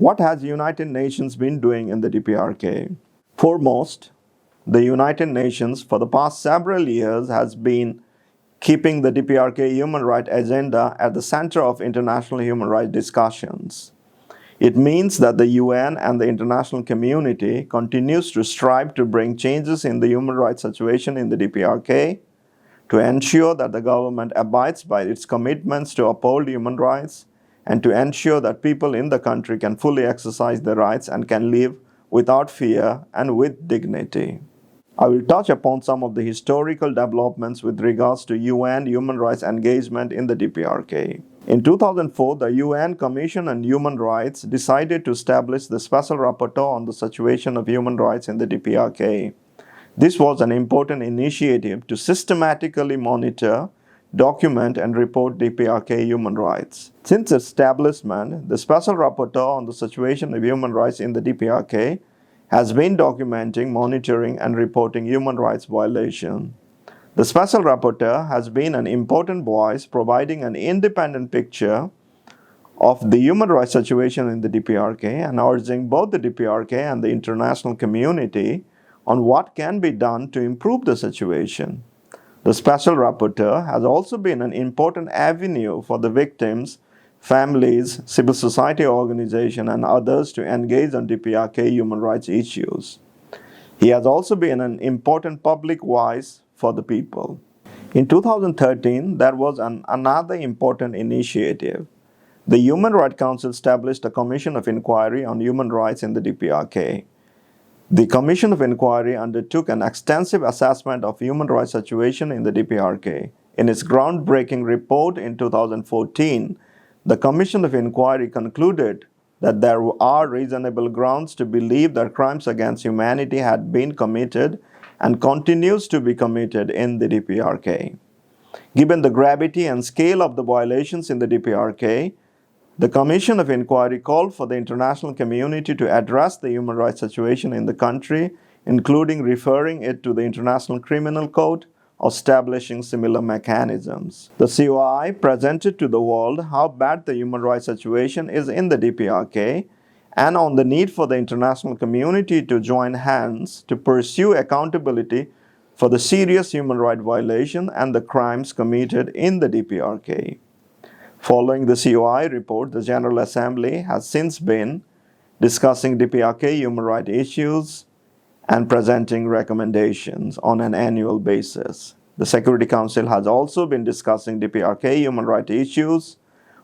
What has United Nations been doing in the DPRK? Foremost, the United Nations for the past several years has been keeping the DPRK human rights agenda at the center of international human rights discussions. It means that the UN and the international community continues to strive to bring changes in the human rights situation in the DPRK, to ensure that the government abides by its commitments to uphold human rights, and to ensure that people in the country can fully exercise their rights and can live without fear and with dignity. I will touch upon some of the historical developments with regards to UN human rights engagement in the DPRK. In 2004, the UN Commission on Human Rights decided to establish the Special Rapporteur on the situation of human rights in the DPRK. This was an important initiative to systematically monitor, document, and report DPRK human rights. Since its establishment, the Special Rapporteur on the situation of human rights in the DPRK has been documenting, monitoring, and reporting human rights violations. The Special Rapporteur has been an important voice providing an independent picture of the human rights situation in the DPRK and urging both the DPRK and the international community on what can be done to improve the situation. The Special Rapporteur has also been an important avenue for the victims, families, civil society organizations, and others to engage on DPRK human rights issues. He has also been an important public voice for the people. In 2013, there was another important initiative. The Human Rights Council established a Commission of Inquiry on Human Rights in the DPRK. The Commission of Inquiry undertook an extensive assessment of human rights situation in the DPRK. In its groundbreaking report in 2014, the Commission of Inquiry concluded that there are reasonable grounds to believe that crimes against humanity had been committed and continues to be committed in the DPRK. Given the gravity and scale of the violations in the DPRK, the Commission of Inquiry called for the international community to address the human rights situation in the country, including referring it to the International Criminal Court or establishing similar mechanisms. The COI presented to the world how bad the human rights situation is in the DPRK and on the need for the international community to join hands to pursue accountability for the serious human rights violation and the crimes committed in the DPRK. Following the COI report, the General Assembly has since been discussing DPRK human rights issues and presenting recommendations on an annual basis. The Security Council has also been discussing DPRK human rights issues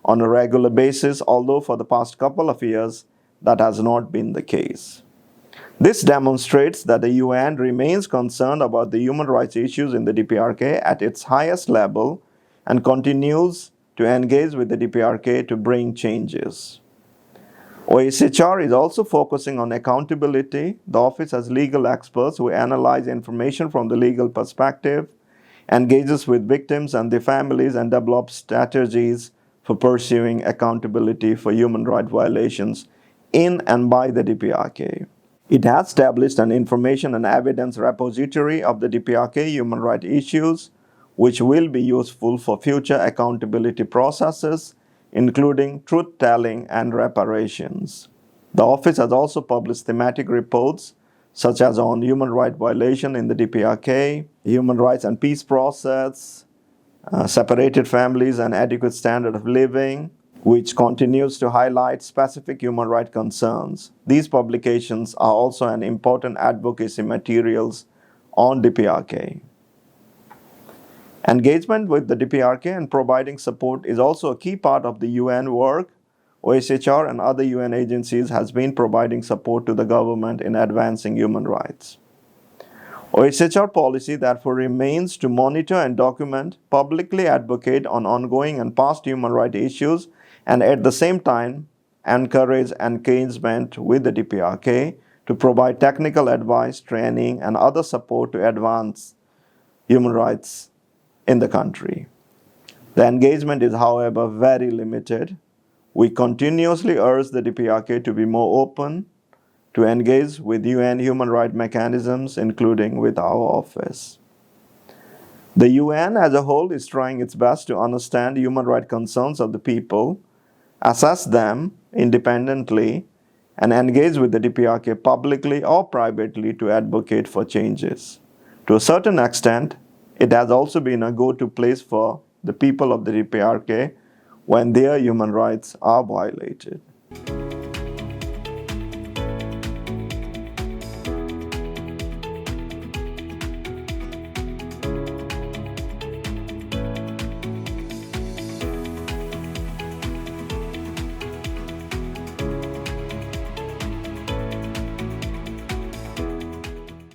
on a regular basis, although for the past couple of years, that has not been the case. This demonstrates that the UN remains concerned about the human rights issues in the DPRK at its highest level and continues to engage with the DPRK to bring changes. OHCHR is also focusing on accountability. The office has legal experts who analyze information from the legal perspective, engages with victims and their families, and develops strategies for pursuing accountability for human rights violations in and by the DPRK. It has established an information and evidence repository of the DPRK human rights issues, which will be useful for future accountability processes, including truth-telling and reparations. The office has also published thematic reports, such as on human rights violation in the DPRK, human rights and peace process, separated families and adequate standard of living, which continues to highlight specific human rights concerns. These publications are also an important advocacy materials on DPRK. Engagement with the DPRK and providing support is also a key part of the UN work. OHCHR and other UN agencies has been providing support to the government in advancing human rights. OHCHR policy therefore remains to monitor and document, publicly advocate on ongoing and past human rights issues, and at the same time encourage engagement with the DPRK to provide technical advice, training, and other support to advance human rights in the country. The engagement is, however, very limited. We continuously urge the DPRK to be more open, to engage with UN human rights mechanisms, including with our office. The UN as a whole is trying its best to understand human rights concerns of the people, assess them independently, and engage with the DPRK publicly or privately to advocate for changes. To a certain extent, it has also been a go-to place for the people of the DPRK when their human rights are violated.